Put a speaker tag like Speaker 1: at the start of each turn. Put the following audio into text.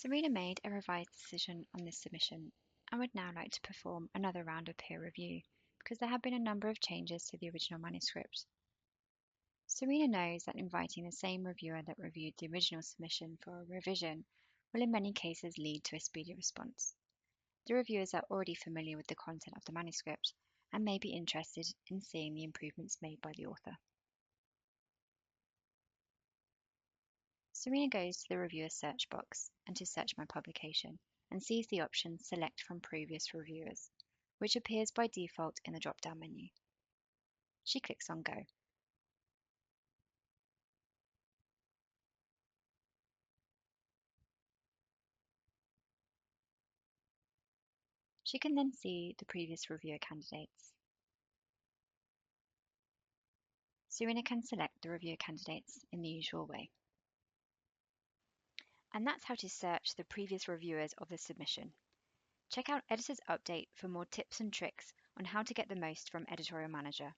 Speaker 1: Serena made a revised decision on this submission and would now like to perform another round of peer review because there have been a number of changes to the original manuscript. Serena knows that inviting the same reviewer that reviewed the original submission for a revision will in many cases lead to a speedy response. The reviewers are already familiar with the content of the manuscript and may be interested in seeing the improvements made by the author. Serena goes to the reviewer search box and to search my publication and sees the option Select from Previous Reviewers, which appears by default in the drop-down menu. She clicks on Go. She can then see the previous reviewer candidates. Serena can select the reviewer candidates in the usual way. And that's how to search the previous reviewers of the submission. Check out Editor's Update for more tips and tricks on how to get the most from Editorial Manager.